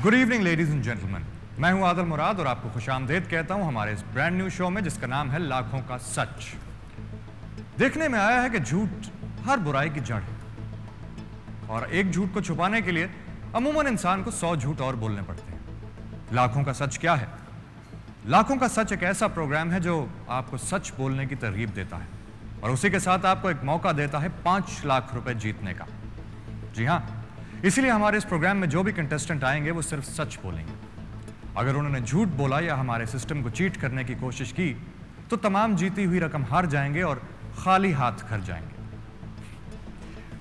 Good evening ladies and gentleman, मैं हूं आदिल मुराद और आपको खुशामदीद कहता हूं हमारे इस ब्रांड न्यू शो में जिसका नाम है लाखों का सच। देखने में आया है कि झूठ हर बुराई की जड़ है और एक झूठ को छुपाने के लिए अमूमन इंसान को 100 झूठ और बोलने पड़ते हैं। लाखों का सच क्या है? लाखों का सच एक ऐसा प्रोग्राम है जो आपको सच बोलने की तरगीब देता है और उसी के साथ आपको एक मौका देता है 5 लाख रुपए जीतने का। जी हां, इसीलिए हमारे इस प्रोग्राम में जो भी कंटेस्टेंट आएंगे वो सिर्फ सच बोलेंगे। अगर उन्होंने झूठ बोला या हमारे सिस्टम को चीट करने की कोशिश की तो तमाम जीती हुई रकम हार जाएंगे और खाली हाथ घर जाएंगे।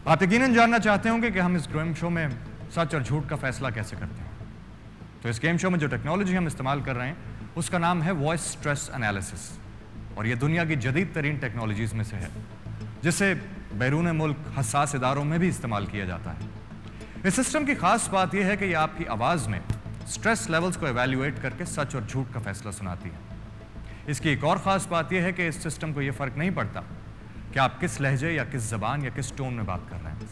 आप यकीनन जानना चाहते होंगे कि हम इस गेम शो में सच और झूठ का फैसला कैसे करते हैं। तो इस गेम शो में जो टेक्नोलॉजी हम इस्तेमाल कर रहे हैं उसका नाम है वॉइस स्ट्रेस एनालिसिस और यह दुनिया की जदीद तरीन टेक्नोलॉजीज में से है जिसे बैरून मुल्क हसास इदारों में भी इस्तेमाल किया जाता है। इस सिस्टम की खास बात यह है कि यह आपकी आवाज़ में स्ट्रेस लेवल्स को एवेल्युएट करके सच और झूठ का फैसला सुनाती है। इसकी एक और ख़ास बात यह है कि इस सिस्टम को यह फ़र्क नहीं पड़ता कि आप किस लहजे या किस ज़बान या किस टोन में बात कर रहे हैं।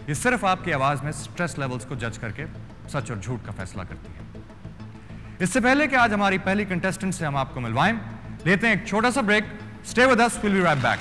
ये सिर्फ आपकी आवाज़ में स्ट्रेस लेवल्स को जज करके सच और झूठ का फैसला करती है। इससे पहले कि आज हमारी पहली कंटेस्टेंट से हम आपको मिलवाएं, लेते हैं एक छोटा सा break. Stay with us, will be right back.